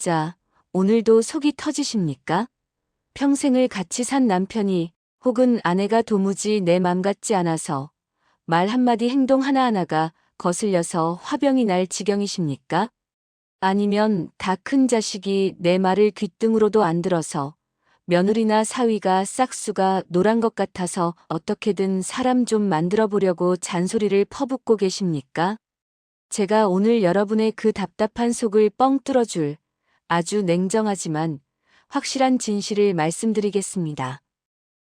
진짜 오늘도 속이 터지십니까? 평생을 같이 산 남편이 혹은 아내가 도무지 내 맘 같지 않아서 말 한마디 행동 하나하나가 거슬려서 화병이 날 지경이십니까? 아니면 다 큰 자식이 내 말을 귓등으로도 안 들어서 며느리나 사위가 싹수가 노란 것 같아서 어떻게든 사람 좀 만들어 보려고 잔소리를 퍼붓고 계십니까? 제가 오늘 여러분의 그 답답한 속을 뻥 뚫어줄 아주 냉정하지만 확실한 진실을 말씀드리겠습니다.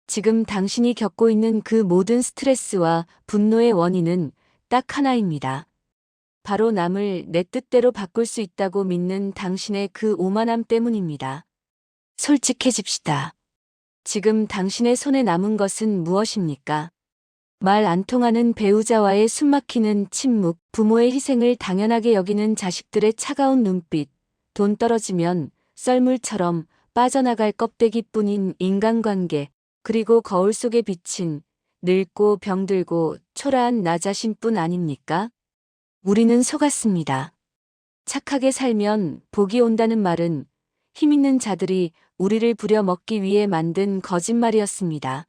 지금 당신이 겪고 있는 그 모든 스트레스와 분노의 원인은 딱 하나입니다. 바로 남을 내 뜻대로 바꿀 수 있다고 믿는 당신의 그 오만함 때문입니다. 솔직해집시다. 지금 당신의 손에 남은 것은 무엇입니까? 말 안 통하는 배우자와의 숨막히는 침묵, 부모의 희생을 당연하게 여기는 자식들의 차가운 눈빛, 돈 떨어지면 썰물처럼 빠져나갈 껍데기뿐인 인간관계, 그리고 거울 속에 비친 늙고 병들고 초라한 나 자신뿐 아닙니까? 우리는 속았습니다. 착하게 살면 복이 온다는 말은 힘있는 자들이 우리를 부려먹기 위해 만든 거짓말이었습니다.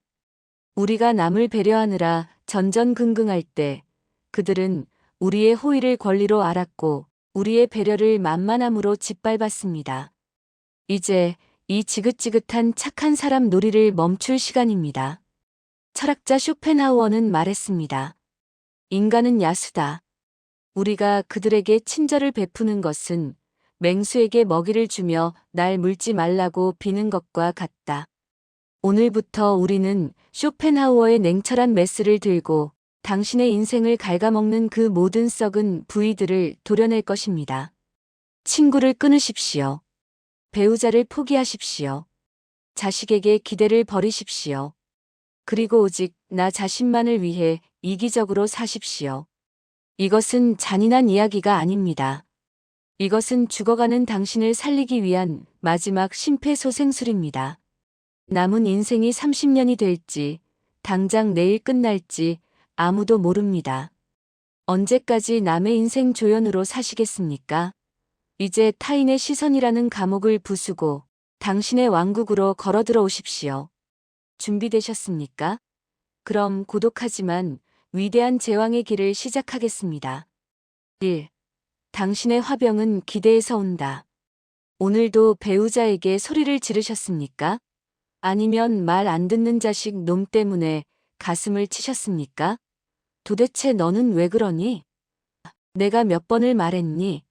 우리가 남을 배려하느라 전전긍긍할 때 그들은 우리의 호의를 권리로 알았고 우리의 배려를 만만함으로 짓밟았습니다. 이제 이 지긋지긋한 착한 사람 놀이를 멈출 시간입니다. 철학자 쇼펜하우어는 말했습니다. 인간은 야수다. 우리가 그들에게 친절을 베푸는 것은 맹수에게 먹이를 주며 날 물지 말라고 비는 것과 같다. 오늘부터 우리는 쇼펜하우어의 냉철한 메스를 들고 당신의 인생을 갉아먹는 그 모든 썩은 부위들을 도려낼 것입니다. 친구를 끊으십시오. 배우자를 포기하십시오. 자식에게 기대를 버리십시오. 그리고 오직 나 자신만을 위해 이기적으로 사십시오. 이것은 잔인한 이야기가 아닙니다. 이것은 죽어가는 당신을 살리기 위한 마지막 심폐소생술입니다. 남은 인생이 30년이 될지, 당장 내일 끝날지 아무도 모릅니다. 언제까지 남의 인생 조연으로 사시겠습니까? 이제 타인의 시선이라는 감옥을 부수고 당신의 왕국으로 걸어들어 오십시오. 준비되셨습니까? 그럼 고독하지만 위대한 제왕의 길을 시작하겠습니다. 1. 당신의 화병은 기대에서 온다. 오늘도 배우자에게 소리를 지르셨습니까? 아니면 말 안 듣는 자식 놈 때문에 가슴을 치셨습니까? 도대체 너는 왜 그러니? 내가 몇 번을 말했니?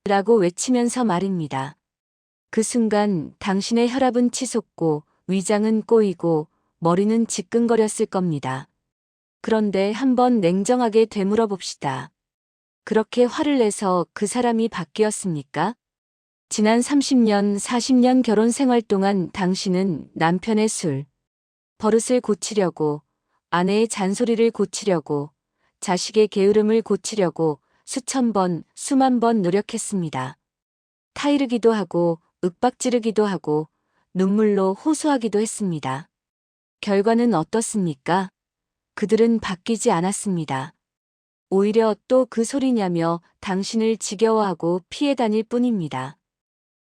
라고 외치면서 말입니다. 그 순간 당신의 혈압은 치솟고 위장은 꼬이고 머리는 지끈거렸을 겁니다. 그런데 한번 냉정하게 되물어 봅시다. 그렇게 화를 내서 그 사람이 바뀌었습니까? 지난 30년, 40년 결혼 생활 동안 당신은 남편의 술, 버릇을 고치려고, 아내의 잔소리를 고치려고, 자식의 게으름을 고치려고 수천 번, 수만 번 노력했습니다. 타이르기도 하고, 윽박지르기도 하고, 눈물로 호소하기도 했습니다. 결과는 어떻습니까? 그들은 바뀌지 않았습니다. 오히려 또 그 소리냐며 당신을 지겨워하고 피해 다닐 뿐입니다.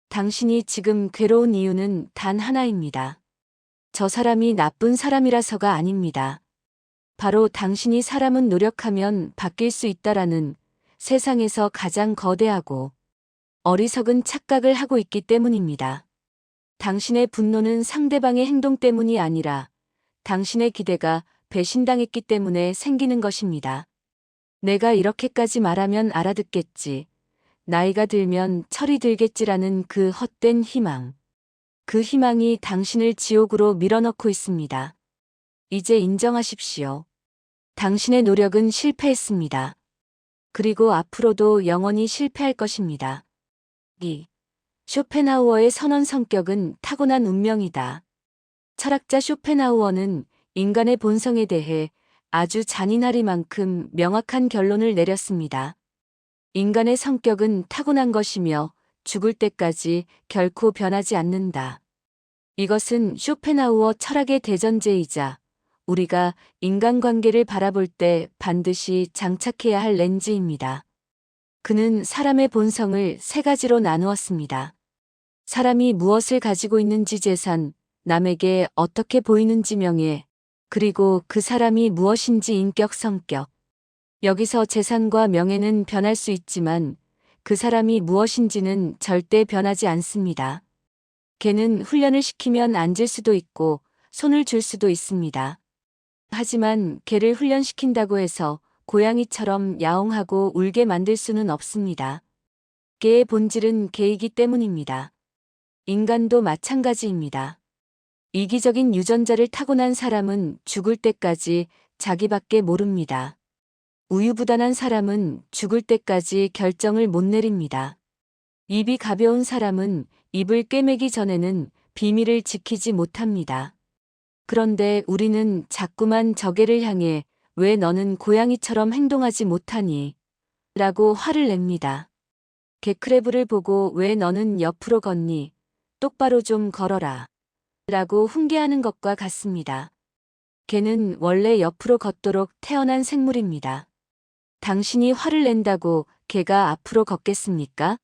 당신이 지금 괴로운 이유는 단 하나입니다. 저 사람이 나쁜 사람이라서가 아닙니다. 바로 당신이 사람은 노력하면 바뀔 수 있다라는 세상에서 가장 거대하고 어리석은 착각을 하고 있기 때문입니다. 당신의 분노는 상대방의 행동 때문이 아니라 당신의 기대가 배신당했기 때문에 생기는 것입니다. 내가 이렇게까지 말하면 알아듣겠지. 나이가 들면 철이 들겠지라는 그 헛된 희망. 그 희망이 당신을 지옥으로 밀어넣고 있습니다. 이제 인정하십시오. 당신의 노력은 실패했습니다. 그리고 앞으로도 영원히 실패할 것입니다. 2. 쇼펜하우어의 선언 성격은 타고난 운명이다. 철학자 쇼펜하우어는 인간의 본성에 대해 아주 잔인하리만큼 명확한 결론을 내렸습니다. 인간의 성격은 타고난 것이며 죽을 때까지 결코 변하지 않는다. 이것은 쇼펜하우어 철학의 대전제이자 우리가 인간관계를 바라볼 때 반드시 장착해야 할 렌즈입니다. 그는 사람의 본성을 세 가지로 나누었습니다. 사람이 무엇을 가지고 있는지 재산, 남에게 어떻게 보이는지 명예, 그리고 그 사람이 무엇인지 인격 성격. 여기서 재산과 명예는 변할 수 있지만 그 사람이 무엇인지는 절대 변하지 않습니다. 개는 훈련을 시키면 앉을 수도 있고 손을 줄 수도 있습니다. 하지만 개를 훈련시킨다고 해서 고양이처럼 야옹하고 울게 만들 수는 없습니다. 개의 본질은 개이기 때문입니다. 인간도 마찬가지입니다. 이기적인 유전자를 타고난 사람은 죽을 때까지 자기밖에 모릅니다. 우유부단한 사람은 죽을 때까지 결정을 못 내립니다. 입이 가벼운 사람은 입을 꿰매기 전에는 비밀을 지키지 못합니다. 그런데 우리는 자꾸만 저 개를 향해 왜 너는 고양이처럼 행동하지 못하니? 라고 화를 냅니다. 개크레브를 보고 왜 너는 옆으로 걷니? 똑바로 좀 걸어라. 라고 훈계하는 것과 같습니다. 개는 원래 옆으로 걷도록 태어난 생물입니다. 당신이 화를 낸다고 개가 앞으로 걷겠습니까?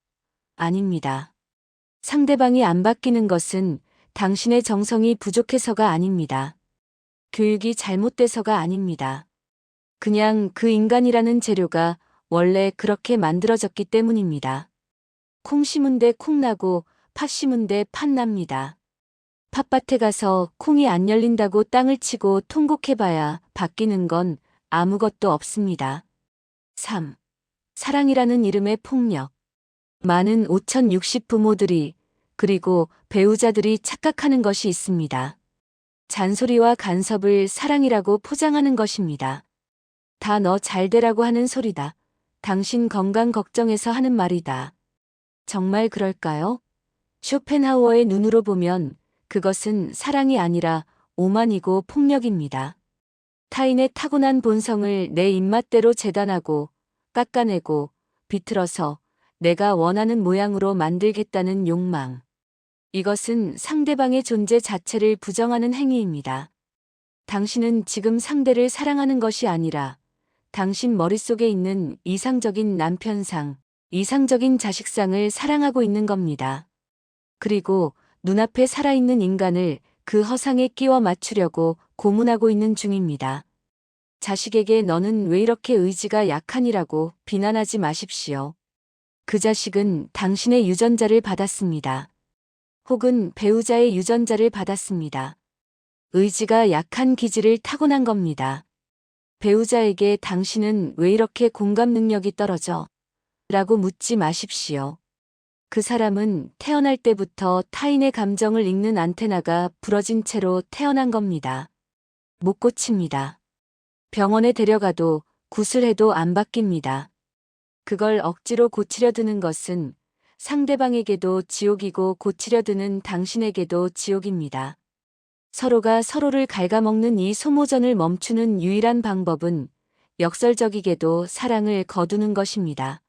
아닙니다. 상대방이 안 바뀌는 것은 당신의 정성이 부족해서가 아닙니다. 교육이 잘못돼서가 아닙니다. 그냥 그 인간이라는 재료가 원래 그렇게 만들어졌기 때문입니다. 콩 심은 데 콩 나고 팥 심은 데 팥 납니다. 팥밭에 가서 콩이 안 열린다고 땅을 치고 통곡해봐야 바뀌는 건 아무것도 없습니다. 3. 사랑이라는 이름의 폭력. 많은 5060 부모들이 그리고 배우자들이 착각하는 것이 있습니다. 잔소리와 간섭을 사랑이라고 포장하는 것입니다. 다 너 잘되라고 하는 소리다. 당신 건강 걱정해서 하는 말이다. 정말 그럴까요? 쇼펜하우어의 눈으로 보면 그것은 사랑이 아니라 오만이고 폭력입니다. 타인의 타고난 본성을 내 입맛대로 재단하고 깎아내고 비틀어서 내가 원하는 모양으로 만들겠다는 욕망. 이것은 상대방의 존재 자체를 부정하는 행위입니다. 당신은 지금 상대를 사랑하는 것이 아니라 당신 머릿속에 있는 이상적인 남편상, 이상적인 자식상을 사랑하고 있는 겁니다. 그리고 눈앞에 살아있는 인간을 그 허상에 끼워 맞추려고 고문하고 있는 중입니다. 자식에게 너는 왜 이렇게 의지가 약하니라고 비난하지 마십시오. 그 자식은 당신의 유전자를 받았습니다. 혹은 배우자의 유전자를 받았습니다. 의지가 약한 기질을 타고난 겁니다. 배우자에게 당신은 왜 이렇게 공감 능력이 떨어져? 라고 묻지 마십시오. 그 사람은 태어날 때부터 타인의 감정을 읽는 안테나가 부러진 채로 태어난 겁니다. 못 고칩니다. 병원에 데려가도 구슬해도 안 바뀝니다. 그걸 억지로 고치려 드는 것은 상대방에게도 지옥이고 고치려 드는 당신에게도 지옥입니다. 서로가 서로를 갉아먹는 이 소모전을 멈추는 유일한 방법은 역설적이게도 사랑을 거두는 것입니다.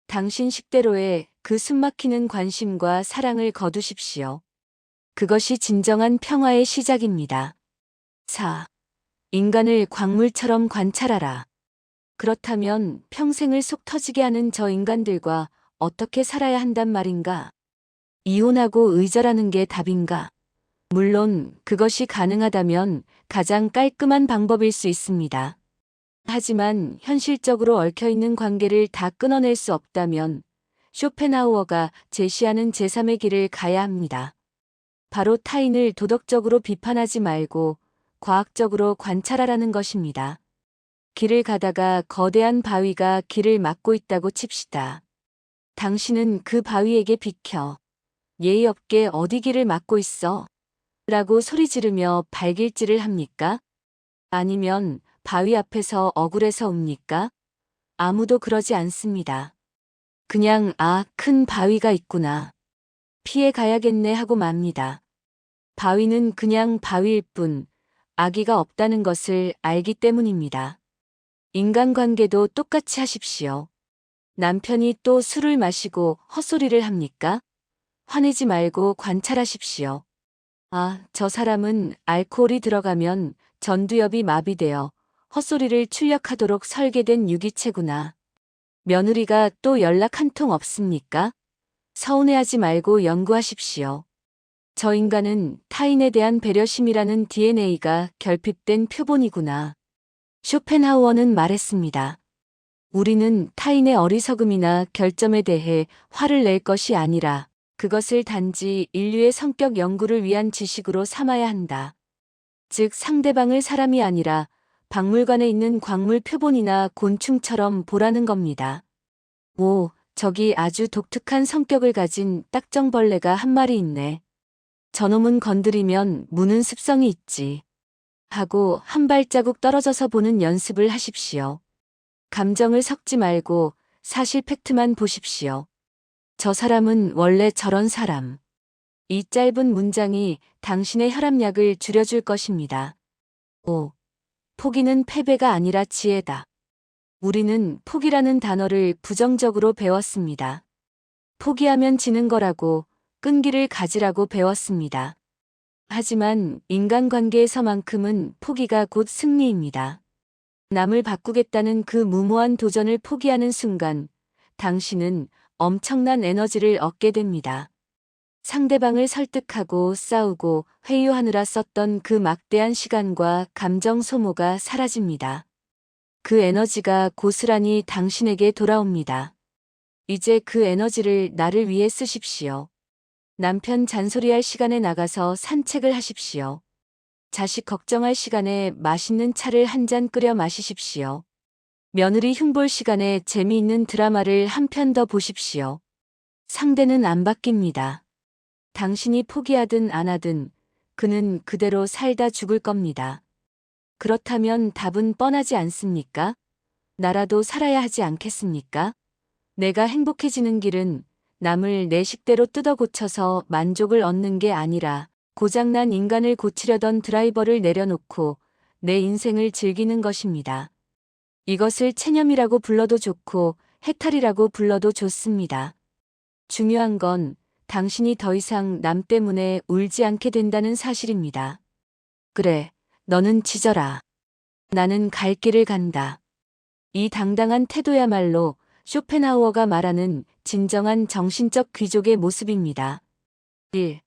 당신 식대로의 그 숨막히는 관심과 사랑을 거두십시오. 그것이 진정한 평화의 시작입니다. 4. 인간을 광물처럼 관찰하라. 그렇다면 평생을 속 터지게 하는 저 인간들과 어떻게 살아야 한단 말인가? 이혼하고 의절하는 게 답인가? 물론 그것이 가능하다면 가장 깔끔한 방법일 수 있습니다. 하지만 현실적으로 얽혀있는 관계를 다 끊어낼 수 없다면 쇼펜하우어가 제시하는 제3의 길을 가야 합니다. 바로 타인을 도덕적으로 비판하지 말고 과학적으로 관찰하라는 것입니다. 길을 가다가 거대한 바위가 길을 막고 있다고 칩시다. 당신은 그 바위에게 비켜. 예의 없게 어디 길을 막고 있어? 라고 소리 지르며 발길질을 합니까? 아니면 바위 앞에서 억울해서 웁니까? 아무도 그러지 않습니다. 그냥 큰 바위가 있구나. 피해 가야겠네 하고 맙니다. 바위는 그냥 바위일 뿐 아기가 없다는 것을 알기 때문입니다. 인간관계도 똑같이 하십시오. 남편이 또 술을 마시고 헛소리를 합니까? 화내지 말고 관찰하십시오. 저 사람은 알코올이 들어가면 전두엽이 마비되어 헛소리를 출력하도록 설계된 유기체구나. 며느리가 또 연락 한 통 없습니까? 서운해하지 말고 연구하십시오. 저 인간은 타인에 대한 배려심이라는 DNA가 결핍된 표본이구나. 쇼펜하우어는 말했습니다. 우리는 타인의 어리석음이나 결점에 대해 화를 낼 것이 아니라 그것을 단지 인류의 성격 연구를 위한 지식으로 삼아야 한다. 즉 상대방을 사람이 아니라 박물관에 있는 광물 표본이나 곤충처럼 보라는 겁니다. 오, 저기 아주 독특한 성격을 가진 딱정벌레가 한 마리 있네. 저놈은 건드리면 무는 습성이 있지. 하고 한 발자국 떨어져서 보는 연습을 하십시오. 감정을 섞지 말고 사실 팩트만 보십시오. 저 사람은 원래 저런 사람. 이 짧은 문장이 당신의 혈압약을 줄여줄 것입니다. 5. 포기는 패배가 아니라 지혜다. 우리는 포기라는 단어를 부정적으로 배웠습니다. 포기하면 지는 거라고, 끈기를 가지라고 배웠습니다. 하지만 인간관계에서만큼은 포기가 곧 승리입니다. 남을 바꾸겠다는 그 무모한 도전을 포기하는 순간 당신은 엄청난 에너지를 얻게 됩니다. 상대방을 설득하고 싸우고 회유하느라 썼던 그 막대한 시간과 감정 소모가 사라집니다. 그 에너지가 고스란히 당신에게 돌아옵니다. 이제 그 에너지를 나를 위해 쓰십시오. 남편 잔소리할 시간에 나가서 산책을 하십시오. 자식 걱정할 시간에 맛있는 차를 한 잔 끓여 마시십시오. 며느리 흉볼 시간에 재미있는 드라마를 한 편 더 보십시오. 상대는 안 바뀝니다. 당신이 포기하든 안 하든 그는 그대로 살다 죽을 겁니다. 그렇다면 답은 뻔하지 않습니까? 나라도 살아야 하지 않겠습니까? 내가 행복해지는 길은 남을 내 식대로 뜯어 고쳐서 만족을 얻는 게 아니라 고장난 인간을 고치려던 드라이버를 내려놓고 내 인생을 즐기는 것입니다. 이것을 체념이라고 불러도 좋고 해탈이라고 불러도 좋습니다. 중요한 건 당신이 더 이상 남 때문에 울지 않게 된다는 사실입니다. 그래, 너는 짖어라. 나는 갈 길을 간다. 이 당당한 태도야말로 쇼펜하우어가 말하는 진정한 정신적 귀족의 모습입니다. 1.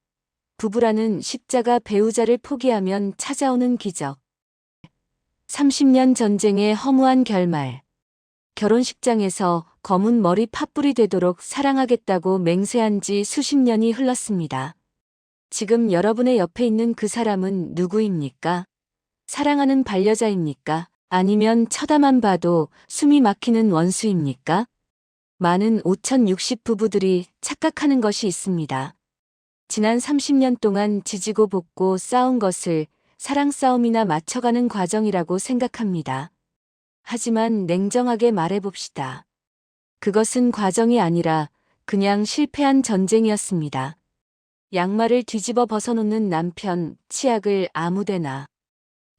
부부라는 십자가 배우자를 포기하면 찾아오는 기적. 30년 전쟁의 허무한 결말. 결혼식장에서 검은 머리 팥불이 되도록 사랑하겠다고 맹세한 지 수십 년이 흘렀습니다. 지금 여러분의 옆에 있는 그 사람은 누구입니까? 사랑하는 반려자입니까? 아니면 쳐다만 봐도 숨이 막히는 원수입니까? 많은 5060 부부들이 착각하는 것이 있습니다. 지난 30년 동안 지지고 볶고 싸운 것을 사랑 싸움이나 맞춰가는 과정이라고 생각합니다. 하지만 냉정하게 말해봅시다. 그것은 과정이 아니라 그냥 실패한 전쟁이었습니다. 양말을 뒤집어 벗어놓는 남편, 치약을 아무데나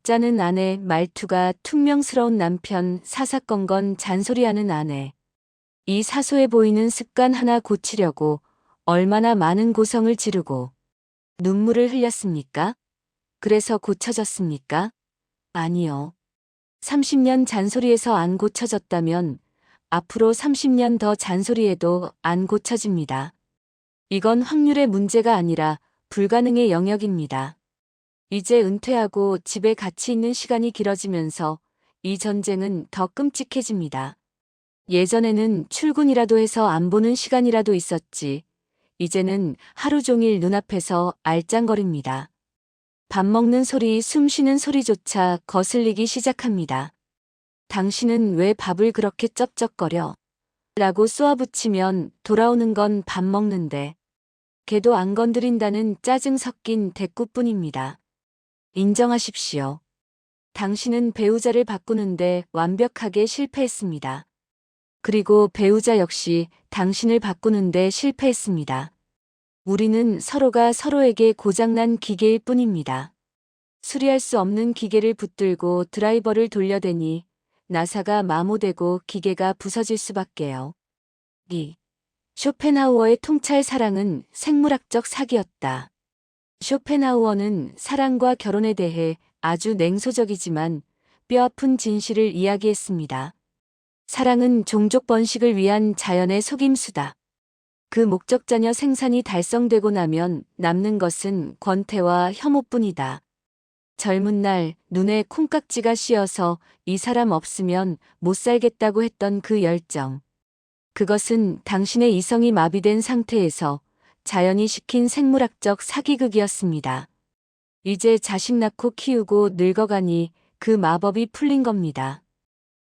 짜는 아내, 말투가 퉁명스러운 남편, 사사건건 잔소리하는 아내. 이 사소해 보이는 습관 하나 고치려고 얼마나 많은 고성을 지르고 눈물을 흘렸습니까? 그래서 고쳐졌습니까? 아니요. 30년 잔소리에서 안 고쳐졌다면 앞으로 30년 더 잔소리해도 안 고쳐집니다. 이건 확률의 문제가 아니라 불가능의 영역입니다. 이제 은퇴하고 집에 같이 있는 시간이 길어지면서 이 전쟁은 더 끔찍해집니다. 예전에는 출근이라도 해서 안 보는 시간이라도 있었지. 이제는 하루 종일 눈앞에서 알짱거립니다. 밥 먹는 소리, 숨 쉬는 소리조차 거슬리기 시작합니다. 당신은 왜 밥을 그렇게 쩝쩝거려? 라고 쏘아붙이면 돌아오는 건 밥 먹는데 걔도 안 건드린다는 짜증 섞인 대꾸뿐입니다. 인정하십시오. 당신은 배우자를 바꾸는데 완벽하게 실패했습니다. 그리고 배우자 역시 당신을 바꾸는데 실패했습니다. 우리는 서로가 서로에게 고장난 기계일 뿐입니다. 수리할 수 없는 기계를 붙들고 드라이버를 돌려대니 나사가 마모되고 기계가 부서질 수밖에요. 2. 쇼펜하우어의 통찰 사랑은 생물학적 사기였다. 쇼펜하우어는 사랑과 결혼에 대해 아주 냉소적이지만 뼈아픈 진실을 이야기했습니다. 사랑은 종족 번식을 위한 자연의 속임수다. 그 목적 자녀 생산이 달성되고 나면 남는 것은 권태와 혐오뿐이다. 젊은 날 눈에 콩깍지가 씌어서 이 사람 없으면 못 살겠다고 했던 그 열정. 그것은 당신의 이성이 마비된 상태에서 자연이 시킨 생물학적 사기극이었습니다. 이제 자식 낳고 키우고 늙어가니 그 마법이 풀린 겁니다.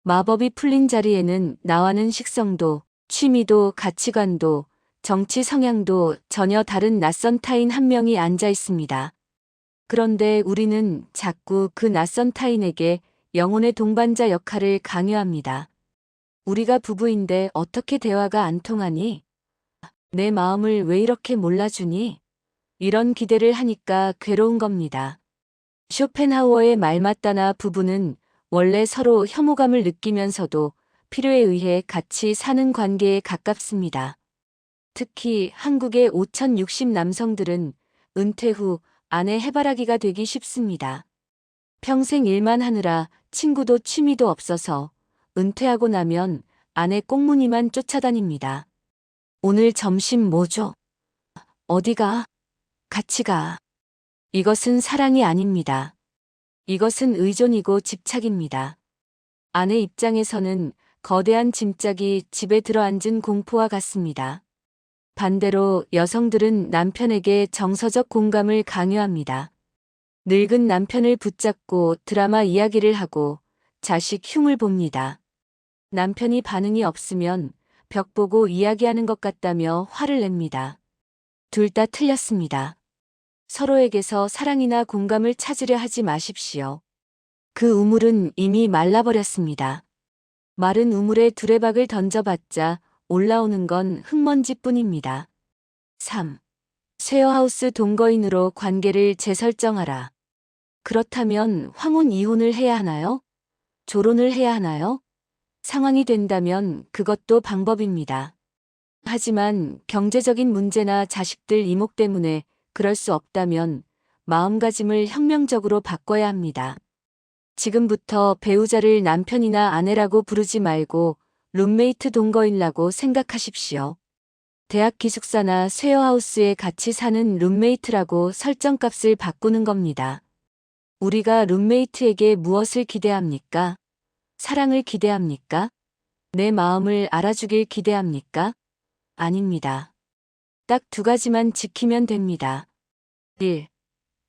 마법이 풀린 자리에는 나와는 식성도, 취미도, 가치관도, 정치 성향도 전혀 다른 낯선 타인 한 명이 앉아 있습니다. 그런데 우리는 자꾸 그 낯선 타인에게 영혼의 동반자 역할을 강요합니다. 우리가 부부인데 어떻게 대화가 안 통하니? 내 마음을 왜 이렇게 몰라주니? 이런 기대를 하니까 괴로운 겁니다. 쇼펜하우어의 말 맞다나 부부는 원래 서로 혐오감을 느끼면서도 필요에 의해 같이 사는 관계에 가깝습니다. 특히 한국의 5060 남성들은 은퇴 후 아내 해바라기가 되기 쉽습니다. 평생 일만 하느라 친구도 취미도 없어서 은퇴하고 나면 아내 꽁무니만 쫓아다닙니다. 오늘 점심 뭐죠? 어디가? 같이 가. 이것은 사랑이 아닙니다. 이것은 의존이고 집착입니다. 아내 입장에서는 거대한 짐짝이 집에 들어앉은 공포와 같습니다. 반대로 여성들은 남편에게 정서적 공감을 강요합니다. 늙은 남편을 붙잡고 드라마 이야기를 하고 자식 흉을 봅니다. 남편이 반응이 없으면 벽 보고 이야기하는 것 같다며 화를 냅니다. 둘 다 틀렸습니다. 서로에게서 사랑이나 공감을 찾으려 하지 마십시오. 그 우물은 이미 말라버렸습니다. 마른 우물에 두레박을 던져봤자 올라오는 건 흙먼지뿐입니다. 3. 쉐어하우스 동거인으로 관계를 재설정하라. 그렇다면 황혼 이혼을 해야 하나요? 조론을 해야 하나요? 상황이 된다면 그것도 방법입니다. 하지만 경제적인 문제나 자식들 이목 때문에 그럴 수 없다면 마음가짐을 혁명적으로 바꿔야 합니다. 지금부터 배우자를 남편이나 아내라고 부르지 말고 룸메이트 동거인이라고 생각하십시오. 대학 기숙사나 쉐어하우스에 같이 사는 룸메이트라고 설정값을 바꾸는 겁니다. 우리가 룸메이트에게 무엇을 기대합니까? 사랑을 기대합니까? 내 마음을 알아주길 기대합니까? 아닙니다. 딱 두 가지만 지키면 됩니다. 1.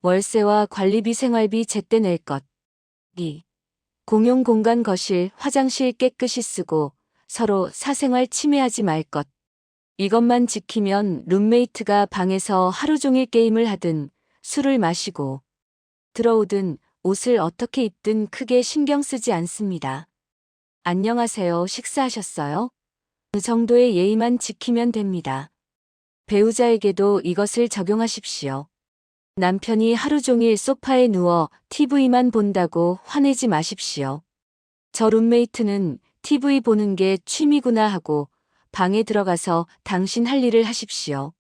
월세와 관리비 생활비 제때 낼 것. 2. 공용 공간 거실, 화장실 깨끗이 쓰고 서로 사생활 침해하지 말 것. 이것만 지키면 룸메이트가 방에서 하루 종일 게임을 하든 술을 마시고 들어오든 옷을 어떻게 입든 크게 신경 쓰지 않습니다. 안녕하세요, 식사하셨어요? 그 정도의 예의만 지키면 됩니다. 배우자에게도 이것을 적용하십시오. 남편이 하루 종일 소파에 누워 TV만 본다고 화내지 마십시오. 저 룸메이트는 TV 보는 게 취미구나 하고 방에 들어가서 당신 할 일을 하십시오.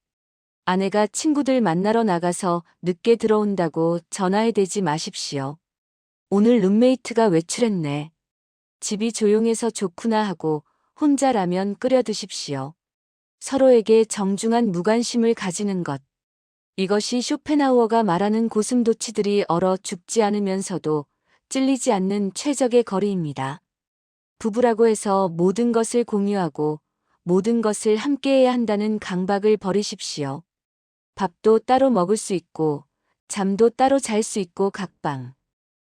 아내가 친구들 만나러 나가서 늦게 들어온다고 전화해 대지 마십시오. 오늘 룸메이트가 외출했네. 집이 조용해서 좋구나 하고 혼자 라면 끓여 드십시오. 서로에게 정중한 무관심을 가지는 것. 이것이 쇼펜하우어가 말하는 고슴도치들이 얼어 죽지 않으면서도 찔리지 않는 최적의 거리입니다. 부부라고 해서 모든 것을 공유하고 모든 것을 함께해야 한다는 강박을 버리십시오. 밥도 따로 먹을 수 있고 잠도 따로 잘 수 있고 각방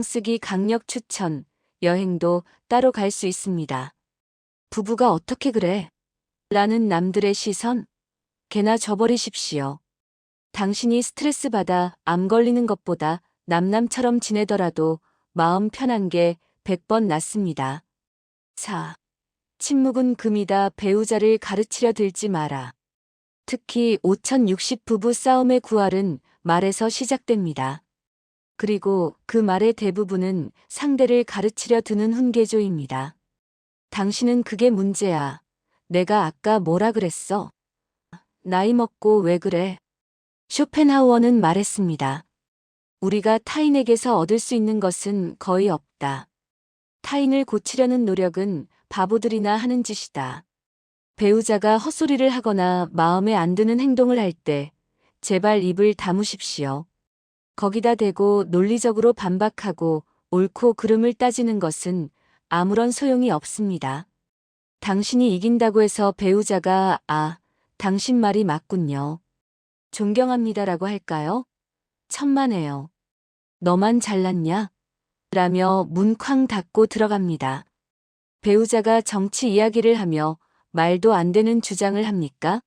쓰기 강력 추천, 여행도 따로 갈 수 있습니다. 부부가 어떻게 그래? 라는 남들의 시선? 개나 줘버리십시오. 당신이 스트레스 받아 암 걸리는 것보다 남남처럼 지내더라도 마음 편한 게 100번 낫습니다. 4. 침묵은 금이다. 배우자를 가르치려 들지 마라. 특히 5060 부부 싸움의 구할은 말에서 시작됩니다. 그리고 그 말의 대부분은 상대를 가르치려 드는 훈계조입니다. 당신은 그게 문제야. 내가 아까 뭐라 그랬어? 나이 먹고 왜 그래? 쇼펜하우어는 말했습니다. 우리가 타인에게서 얻을 수 있는 것은 거의 없다. 타인을 고치려는 노력은 바보들이나 하는 짓이다. 배우자가 헛소리를 하거나 마음에 안 드는 행동을 할 때 제발 입을 다무십시오. 거기다 대고 논리적으로 반박하고 옳고 그름을 따지는 것은 아무런 소용이 없습니다. 당신이 이긴다고 해서 배우자가 당신 말이 맞군요. 존경합니다라고 할까요? 천만에요. 너만 잘났냐? 라며 문 쾅 닫고 들어갑니다. 배우자가 정치 이야기를 하며 말도 안 되는 주장을 합니까?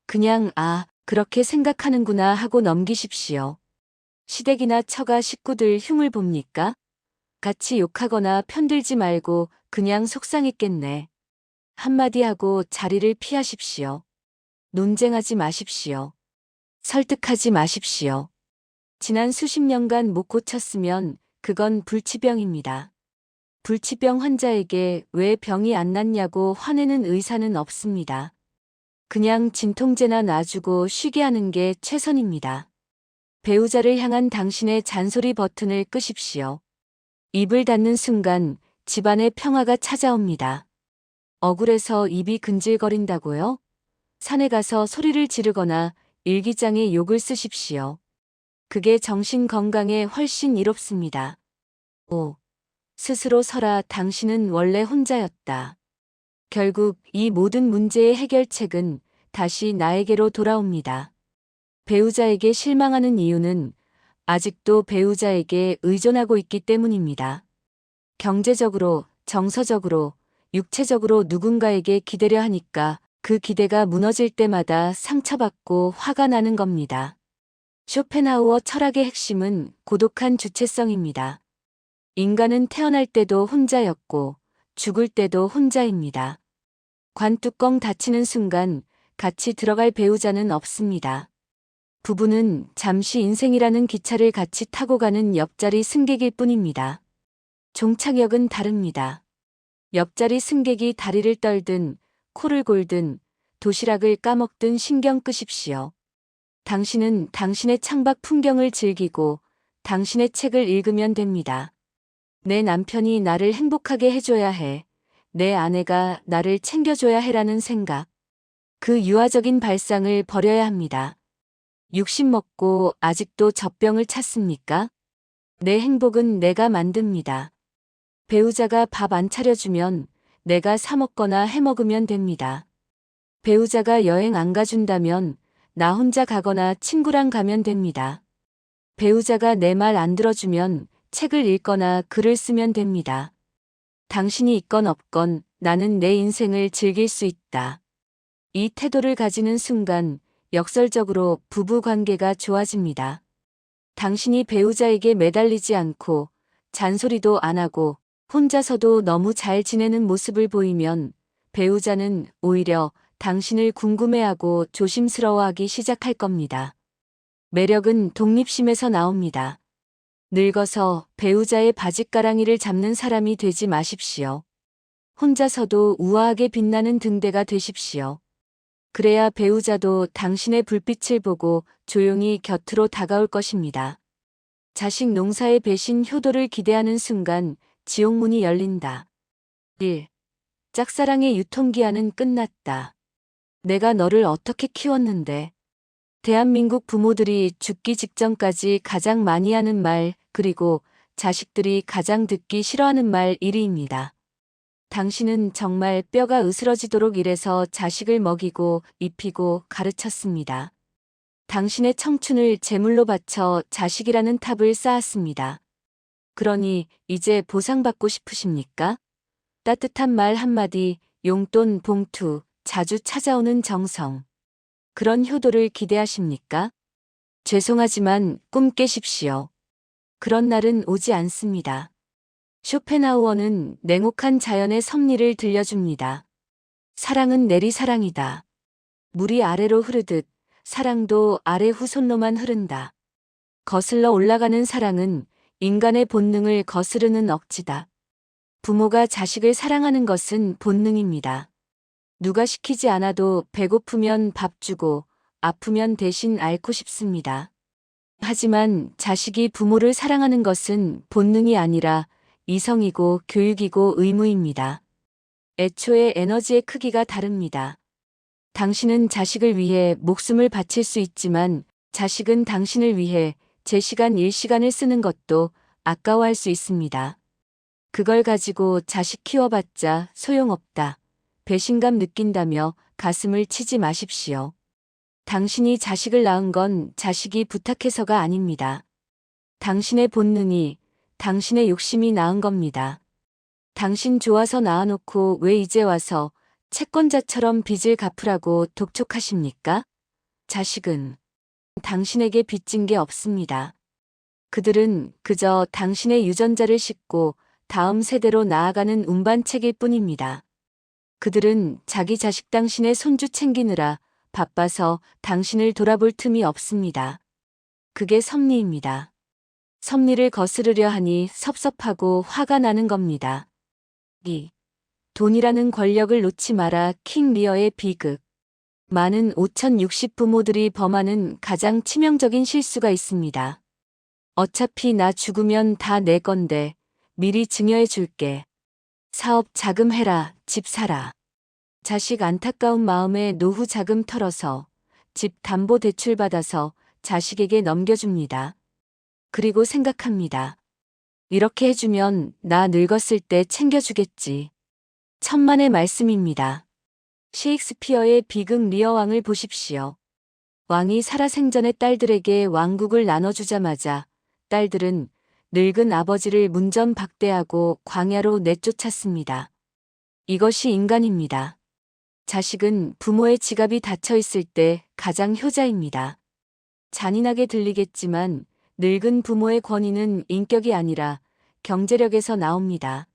그냥 그렇게 생각하는구나 하고 넘기십시오. 시댁이나 처가 식구들 흉을 봅니까? 같이 욕하거나 편들지 말고 그냥 속상했겠네. 한마디 하고 자리를 피하십시오. 논쟁하지 마십시오. 설득하지 마십시오. 지난 수십 년간 못 고쳤으면 그건 불치병입니다. 불치병 환자에게 왜 병이 안 낫냐고 화내는 의사는 없습니다. 그냥 진통제나 놔주고 쉬게 하는 게 최선입니다. 배우자를 향한 당신의 잔소리 버튼을 끄십시오. 입을 닫는 순간 집안의 평화가 찾아옵니다. 억울해서 입이 근질거린다고요? 산에 가서 소리를 지르거나 일기장에 욕을 쓰십시오. 그게 정신 건강에 훨씬 이롭습니다. 5. 스스로 서라. 당신은 원래 혼자였다. 결국 이 모든 문제의 해결책은 다시 나에게로 돌아옵니다. 배우자에게 실망하는 이유는 아직도 배우자에게 의존하고 있기 때문입니다. 경제적으로, 정서적으로, 육체적으로 누군가에게 기대려 하니까 그 기대가 무너질 때마다 상처받고 화가 나는 겁니다. 쇼펜하우어 철학의 핵심은 고독한 주체성입니다. 인간은 태어날 때도 혼자였고 죽을 때도 혼자입니다. 관뚜껑 닫히는 순간 같이 들어갈 배우자는 없습니다. 부부는 잠시 인생이라는 기차를 같이 타고 가는 옆자리 승객일 뿐입니다. 종착역은 다릅니다. 옆자리 승객이 다리를 떨든 코를 골든 도시락을 까먹든 신경 끄십시오. 당신은 당신의 창밖 풍경을 즐기고 당신의 책을 읽으면 됩니다. 내 남편이 나를 행복하게 해줘야 해. 내 아내가 나를 챙겨줘야 해라는 생각. 그 유아적인 발상을 버려야 합니다. 60 먹고 아직도 젖병을 찾습니까? 내 행복은 내가 만듭니다. 배우자가 밥 안 차려주면 내가 사 먹거나 해 먹으면 됩니다. 배우자가 여행 안 가준다면 나 혼자 가거나 친구랑 가면 됩니다. 배우자가 내 말 안 들어주면 책을 읽거나 글을 쓰면 됩니다. 당신이 있건 없건 나는 내 인생을 즐길 수 있다. 이 태도를 가지는 순간 역설적으로 부부 관계가 좋아집니다. 당신이 배우자에게 매달리지 않고 잔소리도 안 하고 혼자서도 너무 잘 지내는 모습을 보이면 배우자는 오히려 당신을 궁금해하고 조심스러워하기 시작할 겁니다. 매력은 독립심에서 나옵니다. 늙어서 배우자의 바짓가랑이를 잡는 사람이 되지 마십시오. 혼자서도 우아하게 빛나는 등대가 되십시오. 그래야 배우자도 당신의 불빛을 보고 조용히 곁으로 다가올 것입니다. 자식 농사의 배신 효도를 기대하는 순간 지옥문이 열린다. 1. 짝사랑의 유통기한은 끝났다. 내가 너를 어떻게 키웠는데. 대한민국 부모들이 죽기 직전까지 가장 많이 하는 말, 그리고 자식들이 가장 듣기 싫어하는 말 1위입니다. 당신은 정말 뼈가 으스러지도록 일해서 자식을 먹이고 입히고 가르쳤습니다. 당신의 청춘을 제물로 바쳐 자식이라는 탑을 쌓았습니다. 그러니 이제 보상받고 싶으십니까? 따뜻한 말 한마디, 용돈 봉투, 자주 찾아오는 정성. 그런 효도를 기대하십니까? 죄송하지만 꿈 깨십시오. 그런 날은 오지 않습니다. 쇼펜하우어는 냉혹한 자연의 섭리를 들려줍니다. 사랑은 내리사랑이다. 물이 아래로 흐르듯 사랑도 아래 후손로만 흐른다. 거슬러 올라가는 사랑은 인간의 본능을 거스르는 억지다. 부모가 자식을 사랑하는 것은 본능입니다. 누가 시키지 않아도 배고프면 밥 주고 아프면 대신 앓고 싶습니다. 하지만 자식이 부모를 사랑하는 것은 본능이 아니라 이성이고 교육이고 의무입니다. 애초에 에너지의 크기가 다릅니다. 당신은 자식을 위해 목숨을 바칠 수 있지만 자식은 당신을 위해 제 시간 일시간을 쓰는 것도 아까워할 수 있습니다. 그걸 가지고 자식 키워봤자 소용없다. 배신감 느낀다며 가슴을 치지 마십시오. 당신이 자식을 낳은 건 자식이 부탁해서가 아닙니다. 당신의 본능이, 당신의 욕심이 낳은 겁니다. 당신 좋아서 낳아놓고 왜 이제 와서 채권자처럼 빚을 갚으라고 독촉하십니까? 자식은 당신에게 빚진 게 없습니다. 그들은 그저 당신의 유전자를 싣고 다음 세대로 나아가는 운반책일 뿐입니다. 그들은 자기 자식 당신의 손주 챙기느라 바빠서 당신을 돌아볼 틈이 없습니다. 그게 섭리입니다. 섭리를 거스르려 하니 섭섭하고 화가 나는 겁니다. 돈이라는 권력을 놓지 마라. 킹 리어의 비극. 많은 5060 부모들이 범하는 가장 치명적인 실수가 있습니다. 어차피 나 죽으면 다 내 건데 미리 증여해 줄게. 사업 자금 해라. 집 사라. 자식 안타까운 마음에 노후 자금 털어서 집 담보 대출 받아서 자식에게 넘겨줍니다. 그리고 생각합니다. 이렇게 해주면 나 늙었을 때 챙겨주겠지. 천만의 말씀입니다. 셰익스피어의 비극 리어 왕을 보십시오. 왕이 살아생전에 딸들에게 왕국을 나눠주자마자 딸들은 늙은 아버지를 문전박대하고 광야로 내쫓았습니다. 이것이 인간입니다. 자식은 부모의 지갑이 닫혀 있을 때 가장 효자입니다. 잔인하게 들리겠지만 늙은 부모의 권위는 인격이 아니라 경제력에서 나옵니다.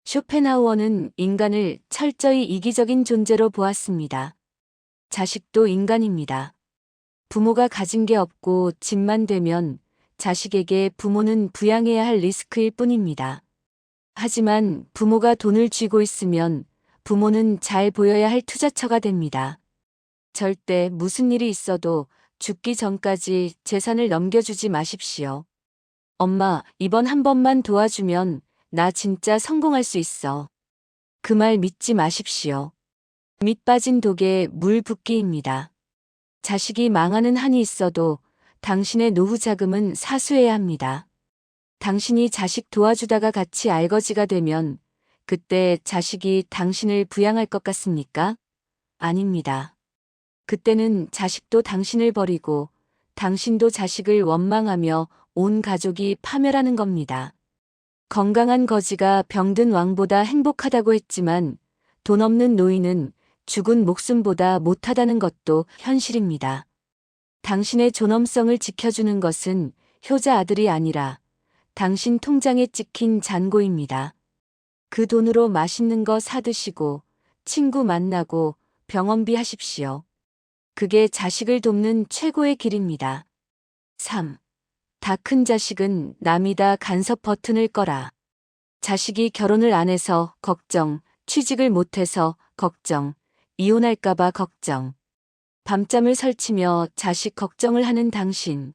쇼펜하우어는 인간을 철저히 이기적인 존재로 보았습니다. 자식도 인간입니다. 부모가 가진 게 없고 집만 되면 자식에게 부모는 부양해야 할 리스크일 뿐입니다. 하지만 부모가 돈을 쥐고 있으면 부모는 잘 보여야 할 투자처가 됩니다. 절대 무슨 일이 있어도 죽기 전까지 재산을 넘겨주지 마십시오. 엄마, 이번 한 번만 도와주면 나 진짜 성공할 수 있어. 그 말 믿지 마십시오. 밑 빠진 독에 물 붓기입니다. 자식이 망하는 한이 있어도 당신의 노후 자금은 사수해야 합니다. 당신이 자식 도와주다가 같이 알거지가 되면 그때 자식이 당신을 부양할 것 같습니까? 아닙니다. 그때는 자식도 당신을 버리고 당신도 자식을 원망하며 온 가족이 파멸하는 겁니다. 건강한 거지가 병든 왕보다 행복하다고 했지만 돈 없는 노인은 죽은 목숨보다 못하다는 것도 현실입니다. 당신의 존엄성을 지켜주는 것은 효자 아들이 아니라 당신 통장에 찍힌 잔고입니다. 그 돈으로 맛있는 거 사드시고 친구 만나고 병원비 하십시오. 그게 자식을 돕는 최고의 길입니다. 3. 다 큰 자식은 남이다 간섭 버튼을 꺼라. 자식이 결혼을 안 해서 걱정, 취직을 못해서 걱정, 이혼할까봐 걱정. 밤잠을 설치며 자식 걱정을 하는 당신.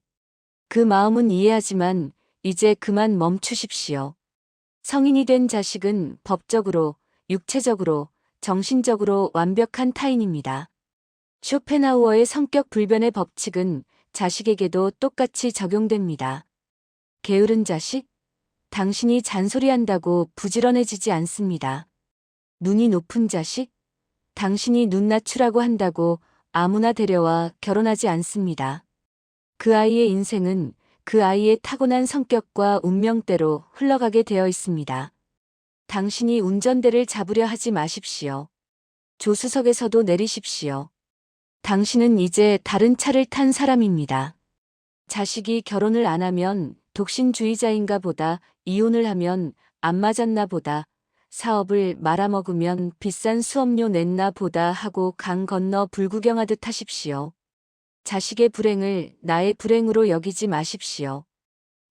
그 마음은 이해하지만 이제 그만 멈추십시오. 성인이 된 자식은 법적으로, 육체적으로, 정신적으로 완벽한 타인입니다. 쇼펜하우어의 성격 불변의 법칙은 자식에게도 똑같이 적용됩니다. 게으른 자식? 당신이 잔소리한다고 부지런해지지 않습니다. 눈이 높은 자식? 당신이 눈 낮추라고 한다고 아무나 데려와 결혼하지 않습니다. 그 아이의 인생은 그 아이의 타고난 성격과 운명대로 흘러가게 되어 있습니다. 당신이 운전대를 잡으려 하지 마십시오. 조수석에서도 내리십시오. 당신은 이제 다른 차를 탄 사람입니다. 자식이 결혼을 안 하면 독신주의자인가 보다, 이혼을 하면 안 맞았나 보다, 사업을 말아먹으면 비싼 수업료 냈나 보다 하고 강 건너 불구경하듯 하십시오. 자식의 불행을 나의 불행으로 여기지 마십시오.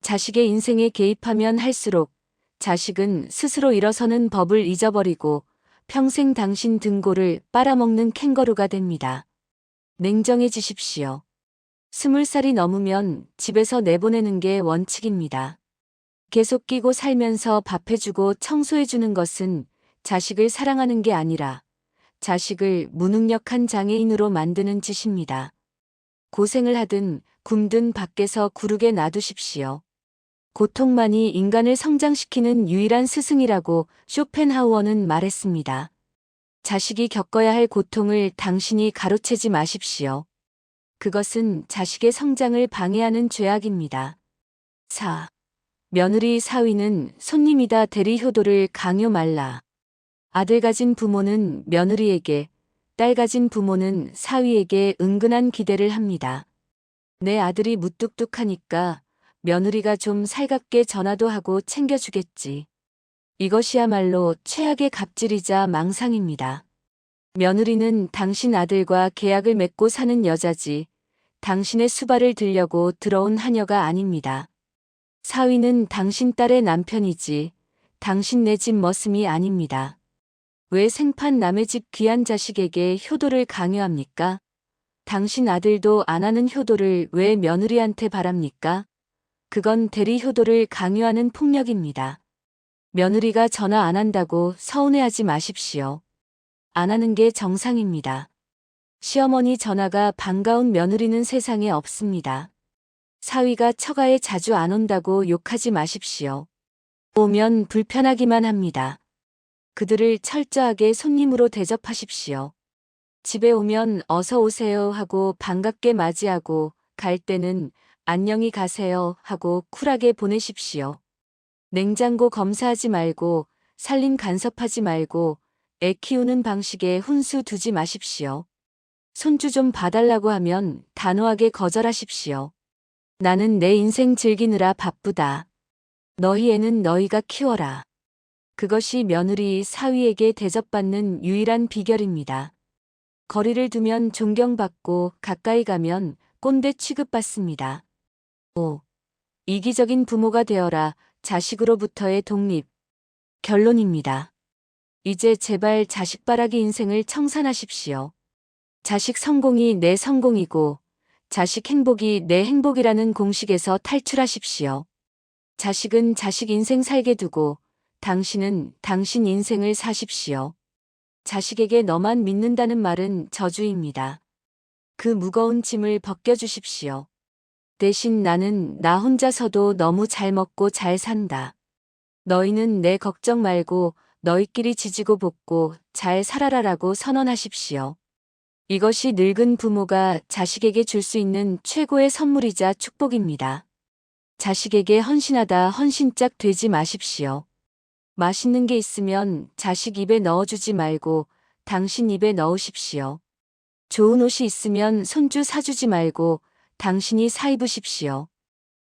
자식의 인생에 개입하면 할수록 자식은 스스로 일어서는 법을 잊어버리고 평생 당신 등골을 빨아먹는 캥거루가 됩니다. 냉정해지십시오. 20살이 넘으면 집에서 내보내는 게 원칙입니다. 계속 끼고 살면서 밥해주고 청소해주는 것은 자식을 사랑하는 게 아니라 자식을 무능력한 장애인으로 만드는 짓입니다. 고생을 하든 굶든 밖에서 구르게 놔두십시오. 고통만이 인간을 성장시키는 유일한 스승이라고 쇼펜하우어는 말했습니다. 자식이 겪어야 할 고통을 당신이 가로채지 마십시오. 그것은 자식의 성장을 방해하는 죄악입니다. 4. 며느리 사위는 손님이다 대리 효도를 강요 말라. 아들 가진 부모는 며느리에게, 딸 가진 부모는 사위에게 은근한 기대를 합니다. 내 아들이 무뚝뚝하니까 며느리가 좀 살갑게 전화도 하고 챙겨주겠지. 이것이야말로 최악의 갑질이자 망상입니다. 며느리는 당신 아들과 계약을 맺고 사는 여자지 당신의 수발을 들려고 들어온 하녀가 아닙니다. 사위는 당신 딸의 남편이지 당신 내 집 머슴이 아닙니다. 왜 생판 남의 집 귀한 자식에게 효도를 강요합니까? 당신 아들도 안 하는 효도를 왜 며느리한테 바랍니까? 그건 대리 효도를 강요하는 폭력입니다. 며느리가 전화 안 한다고 서운해하지 마십시오. 안 하는 게 정상입니다. 시어머니 전화가 반가운 며느리는 세상에 없습니다. 사위가 처가에 자주 안 온다고 욕하지 마십시오. 오면 불편하기만 합니다. 그들을 철저하게 손님으로 대접하십시오. 집에 오면 어서 오세요 하고 반갑게 맞이하고 갈 때는 안녕히 가세요 하고 쿨하게 보내십시오. 냉장고 검사하지 말고 살림 간섭하지 말고 애 키우는 방식에 훈수 두지 마십시오. 손주 좀 봐달라고 하면 단호하게 거절하십시오. 나는 내 인생 즐기느라 바쁘다. 너희 애는 너희가 키워라. 그것이 며느리 사위에게 대접받는 유일한 비결입니다. 거리를 두면 존경받고 가까이 가면 꼰대 취급받습니다. 5. 이기적인 부모가 되어라. 자식으로부터의 독립. 결론입니다. 이제 제발 자식바라기 인생을 청산하십시오. 자식 성공이 내 성공이고 자식 행복이 내 행복이라는 공식에서 탈출하십시오. 자식은 자식 인생 살게 두고 당신은 당신 인생을 사십시오. 자식에게 너만 믿는다는 말은 저주입니다. 그 무거운 짐을 벗겨주십시오. 대신 나는 나 혼자서도 너무 잘 먹고 잘 산다. 너희는 내 걱정 말고 너희끼리 지지고 볶고 잘 살아라라고 선언하십시오. 이것이 늙은 부모가 자식에게 줄 수 있는 최고의 선물이자 축복입니다. 자식에게 헌신하다 헌신짝 되지 마십시오. 맛있는 게 있으면 자식 입에 넣어주지 말고 당신 입에 넣으십시오. 좋은 옷이 있으면 손주 사주지 말고 당신이 사입으십시오.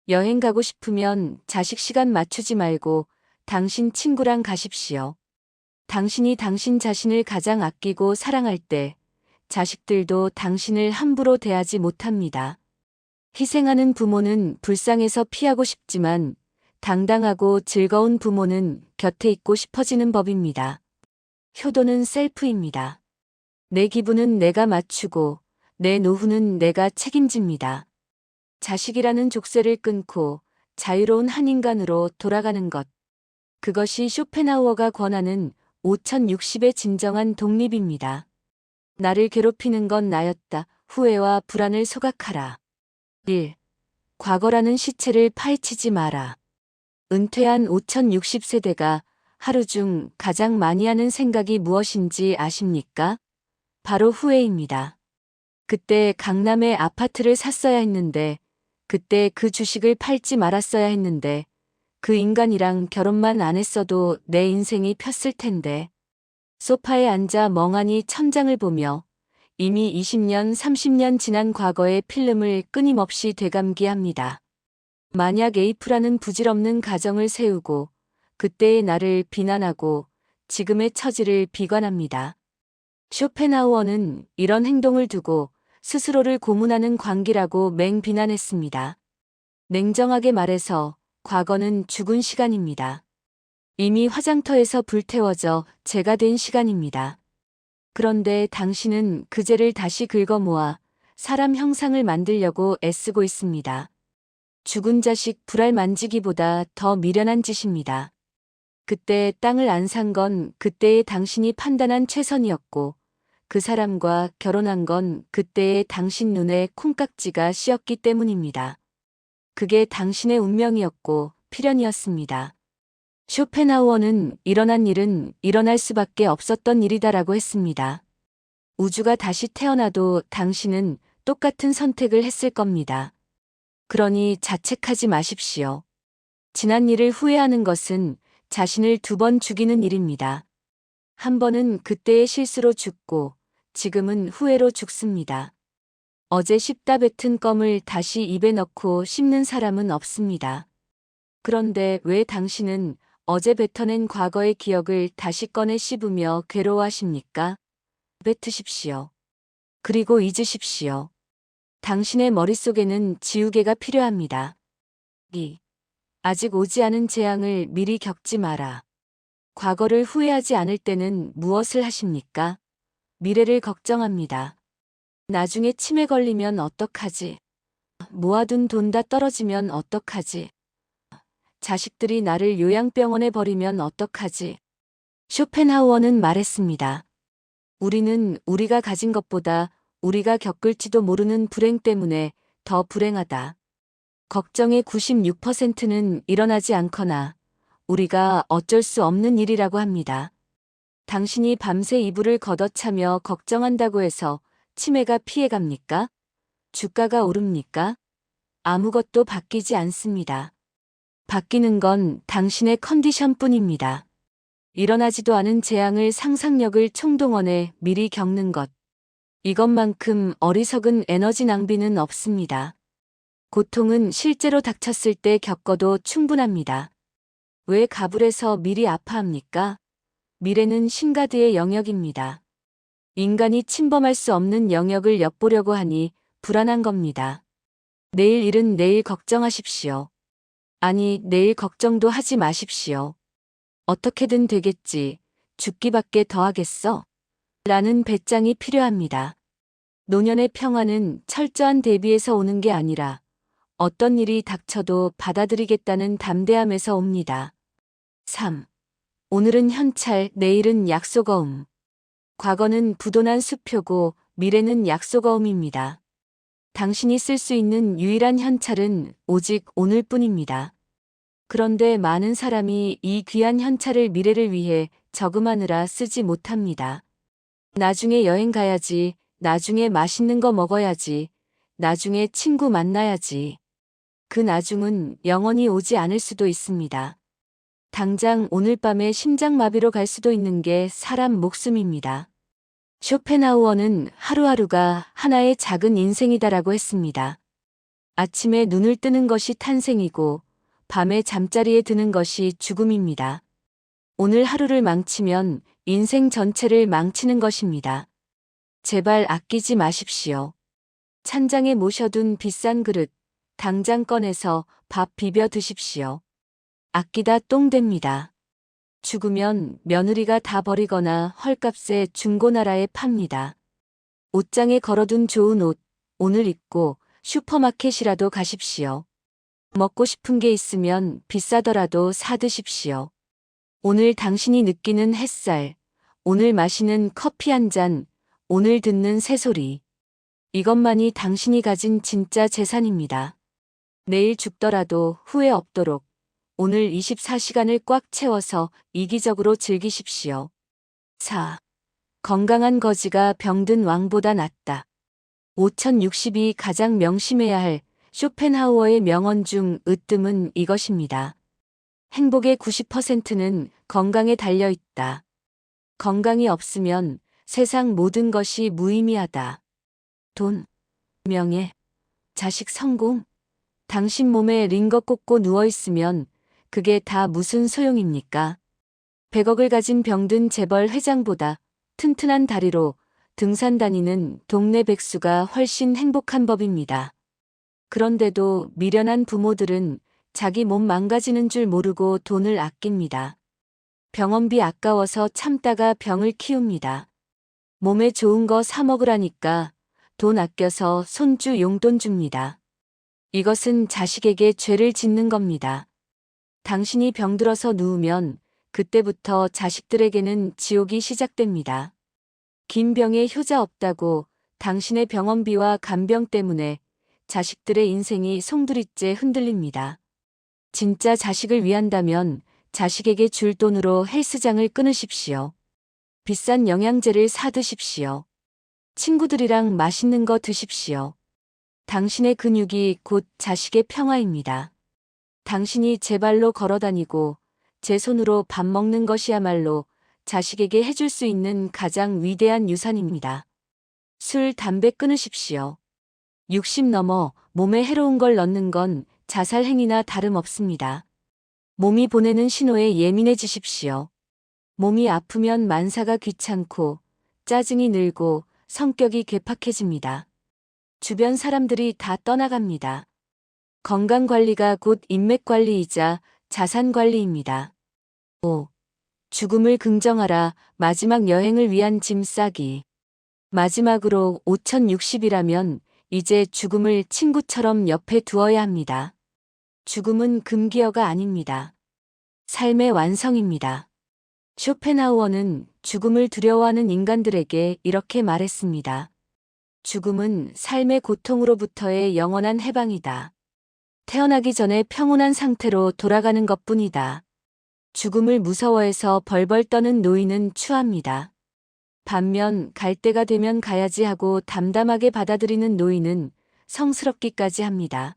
여행 가고 싶으면 자식 시간 맞추지 말고 당신 친구랑 가십시오. 당신이 당신 자신을 가장 아끼고 사랑할 때 자식들도 당신을 함부로 대하지 못합니다. 희생하는 부모는 불쌍해서 피하고 싶지만 당당하고 즐거운 부모는 곁에 있고 싶어지는 법입니다. 효도는 셀프입니다. 내 기분은 내가 맞추고 내 노후는 내가 책임집니다. 자식이라는 족쇄를 끊고 자유로운 한 인간으로 돌아가는 것. 그것이 쇼펜하우어가 권하는 5060의 진정한 독립입니다. 나를 괴롭히는 건 나였다. 후회와 불안을 소각하라. 1. 과거라는 시체를 파헤치지 마라. 은퇴한 5060세대가 하루 중 가장 많이 하는 생각이 무엇인지 아십니까? 바로 후회입니다. 그때 강남에 아파트를 샀어야 했는데, 그때 그 주식을 팔지 말았어야 했는데, 그 인간이랑 결혼만 안 했어도 내 인생이 폈을 텐데. 소파에 앉아 멍하니 천장을 보며 이미 20년, 30년 지난 과거의 필름을 끊임없이 되감기합니다. 만약 에이프라는 부질없는 가정을 세우고 그때의 나를 비난하고 지금의 처지를 비관합니다. 쇼펜하우어는 이런 행동을 두고 스스로를 고문하는 광기라고 맹비난했습니다. 냉정하게 말해서 과거는 죽은 시간입니다. 이미 화장터에서 불태워져 재가 된 시간입니다. 그런데 당신은 그 죄를 다시 긁어 모아 사람 형상을 만들려고 애쓰고 있습니다. 죽은 자식 불알 만지기보다 더 미련한 짓입니다. 그때 땅을 안 산 건 그때의 당신이 판단한 최선이었고 그 사람과 결혼한 건 그때의 당신 눈에 콩깍지가 씌었기 때문입니다. 그게 당신의 운명이었고 필연이었습니다. 쇼펜하우어는 일어난 일은 일어날 수밖에 없었던 일이다라고 했습니다. 우주가 다시 태어나도 당신은 똑같은 선택을 했을 겁니다. 그러니 자책하지 마십시오. 지난 일을 후회하는 것은 자신을 2번 죽이는 일입니다. 한 번은 그때의 실수로 죽고 지금은 후회로 죽습니다. 어제 씹다 뱉은 껌을 다시 입에 넣고 씹는 사람은 없습니다. 그런데 왜 당신은 어제 뱉어낸 과거의 기억을 다시 꺼내 씹으며 괴로워하십니까? 뱉으십시오. 그리고 잊으십시오. 당신의 머릿속에는 지우개가 필요합니다. 아직 오지 않은 재앙을 미리 겪지 마라. 과거를 후회하지 않을 때는 무엇을 하십니까? 미래를 걱정합니다. 나중에 치매 걸리면 어떡하지? 모아둔 돈 다 떨어지면 어떡하지? 자식들이 나를 요양병원에 버리면 어떡하지? 쇼펜하우어는 말했습니다. 우리는 우리가 가진 것보다 우리가 겪을지도 모르는 불행 때문에 더 불행하다. 걱정의 96%는 일어나지 않거나 우리가 어쩔 수 없는 일이라고 합니다. 당신이 밤새 이불을 걷어차며 걱정한다고 해서 치매가 피해갑니까? 주가가 오릅니까? 아무것도 바뀌지 않습니다. 바뀌는 건 당신의 컨디션뿐입니다. 일어나지도 않은 재앙을 상상력을 총동원해 미리 겪는 것. 이것만큼 어리석은 에너지 낭비는 없습니다. 고통은 실제로 닥쳤을 때 겪어도 충분합니다. 왜 가불해서 미리 아파합니까? 미래는 신가드의 영역입니다. 인간이 침범할 수 없는 영역을 엿보려고 하니 불안한 겁니다. 내일 일은 내일 걱정하십시오. 아니, 내일 걱정도 하지 마십시오. 어떻게든 되겠지. 죽기밖에 더 하겠어? 라는 배짱이 필요합니다. 노년의 평화는 철저한 대비에서 오는 게 아니라 어떤 일이 닥쳐도 받아들이겠다는 담대함에서 옵니다. 3. 오늘은 현찰, 내일은 약속어음. 과거는 부도난 수표고 미래는 약속어음입니다. 당신이 쓸 수 있는 유일한 현찰은 오직 오늘뿐입니다. 그런데 많은 사람이 이 귀한 현찰을 미래를 위해 저금하느라 쓰지 못합니다. 나중에 여행 가야지, 나중에 맛있는 거 먹어야지, 나중에 친구 만나야지. 그 나중은 영원히 오지 않을 수도 있습니다. 당장 오늘 밤에 심장마비로 갈 수도 있는 게 사람 목숨입니다. 쇼펜하우어는 하루하루가 하나의 작은 인생이다라고 했습니다. 아침에 눈을 뜨는 것이 탄생이고 밤에 잠자리에 드는 것이 죽음입니다. 오늘 하루를 망치면 인생 전체를 망치는 것입니다. 제발 아끼지 마십시오. 찬장에 모셔둔 비싼 그릇, 당장 꺼내서 밥 비벼 드십시오. 아끼다 똥 됩니다. 죽으면 며느리가 다 버리거나 헐값에 중고나라에 팝니다. 옷장에 걸어둔 좋은 옷, 오늘 입고 슈퍼마켓이라도 가십시오. 먹고 싶은 게 있으면 비싸더라도 사 드십시오. 오늘 당신이 느끼는 햇살, 오늘 마시는 커피 한 잔, 오늘 듣는 새소리. 이것만이 당신이 가진 진짜 재산입니다. 내일 죽더라도 후회 없도록 오늘 24시간을 꽉 채워서 이기적으로 즐기십시오. 4. 건강한 거지가 병든 왕보다 낫다. 5062 가장 명심해야 할 쇼펜하우어의 명언 중 으뜸은 이것입니다. 행복의 90%는 건강에 달려 있다. 건강이 없으면 세상 모든 것이 무의미하다. 돈, 명예, 자식 성공. 당신 몸에 링거 꽂고 누워있으면 그게 다 무슨 소용입니까? 100억을 가진 병든 재벌 회장보다 튼튼한 다리로 등산 다니는 동네 백수가 훨씬 행복한 법입니다. 그런데도 미련한 부모들은 자기 몸 망가지는 줄 모르고 돈을 아낍니다. 병원비 아까워서 참다가 병을 키웁니다. 몸에 좋은 거 사 먹으라니까 돈 아껴서 손주 용돈 줍니다. 이것은 자식에게 죄를 짓는 겁니다. 당신이 병들어서 누우면 그때부터 자식들에게는 지옥이 시작됩니다. 긴 병에 효자 없다고 당신의 병원비와 간병 때문에 자식들의 인생이 송두리째 흔들립니다. 진짜 자식을 위한다면 자식에게 줄 돈으로 헬스장을 끊으십시오. 비싼 영양제를 사 드십시오. 친구들이랑 맛있는 거 드십시오. 당신의 근육이 곧 자식의 평화입니다. 당신이 제 발로 걸어다니고 제 손으로 밥 먹는 것이야말로 자식에게 해줄 수 있는 가장 위대한 유산입니다. 술, 담배 끊으십시오. 60 넘어 몸에 해로운 걸 넣는 건 자살 행위나 다름없습니다. 몸이 보내는 신호에 예민해지십시오. 몸이 아프면 만사가 귀찮고 짜증이 늘고 성격이 괴팍해집니다. 주변 사람들이 다 떠나갑니다. 건강관리가 곧 인맥관리이자 자산관리입니다. 5. 죽음을 긍정하라. 마지막 여행을 위한 짐 싸기. 마지막으로 5060이라면 이제 죽음을 친구처럼 옆에 두어야 합니다. 죽음은 금기어가 아닙니다. 삶의 완성입니다. 쇼펜하우어는 죽음을 두려워하는 인간들에게 이렇게 말했습니다. 죽음은 삶의 고통으로부터의 영원한 해방이다. 태어나기 전에 평온한 상태로 돌아가는 것뿐이다. 죽음을 무서워해서 벌벌 떠는 노인은 추합니다. 반면 갈 때가 되면 가야지 하고 담담하게 받아들이는 노인은 성스럽기까지 합니다.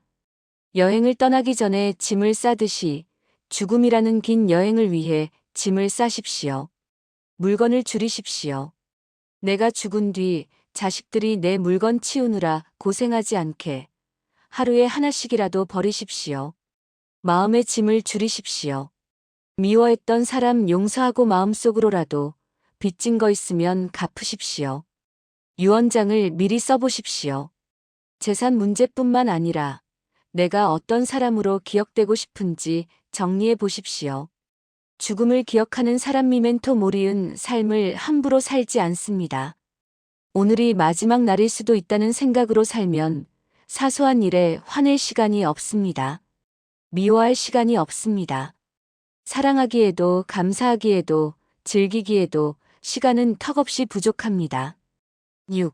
여행을 떠나기 전에 짐을 싸듯이 죽음이라는 긴 여행을 위해 짐을 싸십시오. 물건을 줄이십시오. 내가 죽은 뒤 자식들이 내 물건 치우느라 고생하지 않게 하루에 하나씩이라도 버리십시오. 마음의 짐을 줄이십시오. 미워했던 사람 용서하고 마음속으로라도 빚진 거 있으면 갚으십시오. 유언장을 미리 써보십시오. 재산 문제뿐만 아니라 내가 어떤 사람으로 기억되고 싶은지 정리해 보십시오. 죽음을 기억하는 사람 미멘토 모리은 삶을 함부로 살지 않습니다. 오늘이 마지막 날일 수도 있다는 생각으로 살면 사소한 일에 화낼 시간이 없습니다. 미워할 시간이 없습니다. 사랑하기에도 감사하기에도 즐기기에도 시간은 턱없이 부족합니다. 6.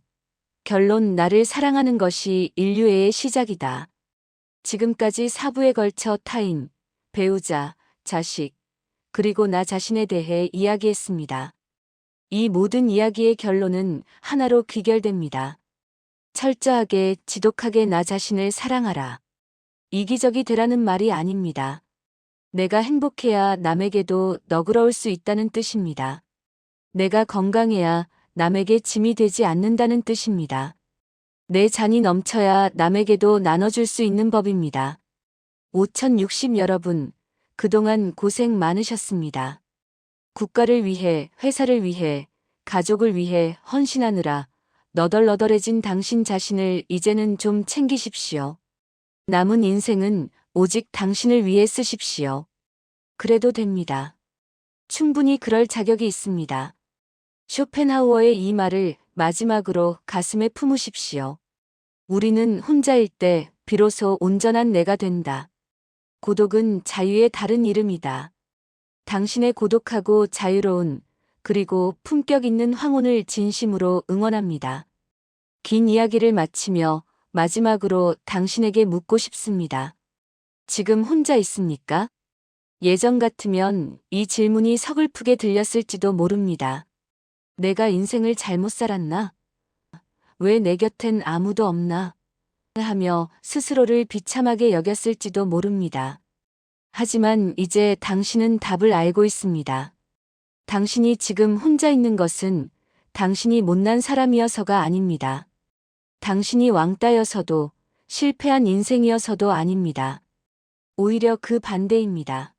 결론. 나를 사랑하는 것이 인류애의 시작이다. 지금까지 4부에 걸쳐 타인, 배우자, 자식, 그리고 나 자신에 대해 이야기했습니다. 이 모든 이야기의 결론은 하나로 귀결됩니다. 철저하게, 지독하게 나 자신을 사랑하라. 이기적이 되라는 말이 아닙니다. 내가 행복해야 남에게도 너그러울 수 있다는 뜻입니다. 내가 건강해야 남에게 짐이 되지 않는다는 뜻입니다. 내 잔이 넘쳐야 남에게도 나눠줄 수 있는 법입니다. 5060 여러분, 그동안 고생 많으셨습니다. 국가를 위해, 회사를 위해, 가족을 위해 헌신하느라 너덜너덜해진 당신 자신을 이제는 좀 챙기십시오. 남은 인생은 오직 당신을 위해 쓰십시오. 그래도 됩니다. 충분히 그럴 자격이 있습니다. 쇼펜하우어의 이 말을 마지막으로 가슴에 품으십시오. 우리는 혼자일 때 비로소 온전한 내가 된다. 고독은 자유의 다른 이름이다. 당신의 고독하고 자유로운 그리고 품격 있는 황혼을 진심으로 응원합니다. 긴 이야기를 마치며 마지막으로 당신에게 묻고 싶습니다. 지금 혼자 있습니까? 예전 같으면 이 질문이 서글프게 들렸을지도 모릅니다. 내가 인생을 잘못 살았나? 왜 내 곁엔 아무도 없나? 하며 스스로를 비참하게 여겼을지도 모릅니다. 하지만 이제 당신은 답을 알고 있습니다. 당신이 지금 혼자 있는 것은 당신이 못난 사람이어서가 아닙니다. 당신이 왕따여서도 실패한 인생이어서도 아닙니다. 오히려 그 반대입니다.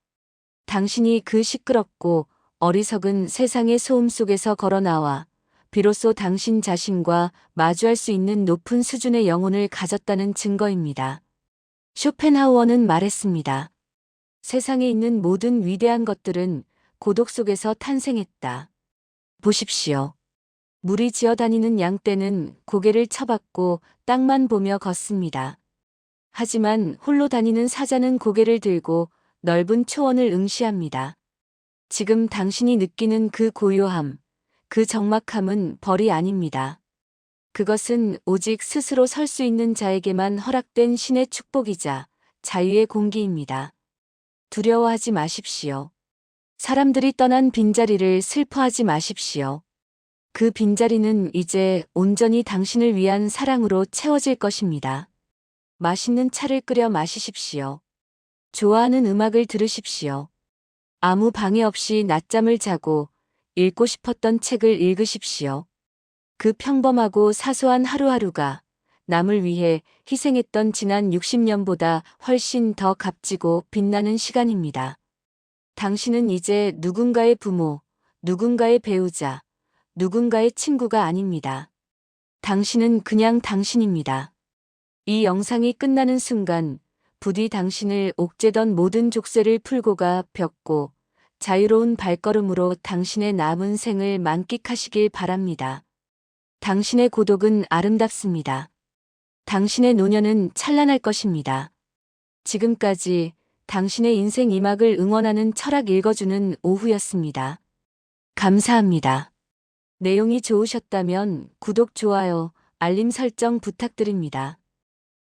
당신이 그 시끄럽고 어리석은 세상의 소음 속에서 걸어나와 비로소 당신 자신과 마주할 수 있는 높은 수준의 영혼을 가졌다는 증거입니다. 쇼펜하우어는 말했습니다. 세상에 있는 모든 위대한 것들은 고독 속에서 탄생했다. 보십시오. 물이 지어다니는 양떼는 고개를 쳐박고 땅만 보며 걷습니다. 하지만 홀로 다니는 사자는 고개를 들고 넓은 초원을 응시합니다. 지금 당신이 느끼는 그 고요함, 그 적막함은 벌이 아닙니다. 그것은 오직 스스로 설 수 있는 자에게만 허락된 신의 축복이자 자유의 공기입니다. 두려워하지 마십시오. 사람들이 떠난 빈자리를 슬퍼하지 마십시오. 그 빈자리는 이제 온전히 당신을 위한 사랑으로 채워질 것입니다. 맛있는 차를 끓여 마시십시오. 좋아하는 음악을 들으십시오. 아무 방해 없이 낮잠을 자고 읽고 싶었던 책을 읽으십시오. 그 평범하고 사소한 하루하루가 남을 위해 희생했던 지난 60년보다 훨씬 더 값지고 빛나는 시간입니다. 당신은 이제 누군가의 부모, 누군가의 배우자, 누군가의 친구가 아닙니다. 당신은 그냥 당신입니다. 이 영상이 끝나는 순간 부디 당신을 옥죄던 모든 족쇄를 풀고가 벽고 자유로운 발걸음으로 당신의 남은 생을 만끽하시길 바랍니다. 당신의 고독은 아름답습니다. 당신의 노년은 찬란할 것입니다. 지금까지 당신의 인생 2막을 응원하는 철학 읽어주는 오후였습니다. 감사합니다. 내용이 좋으셨다면 구독, 좋아요, 알림 설정 부탁드립니다.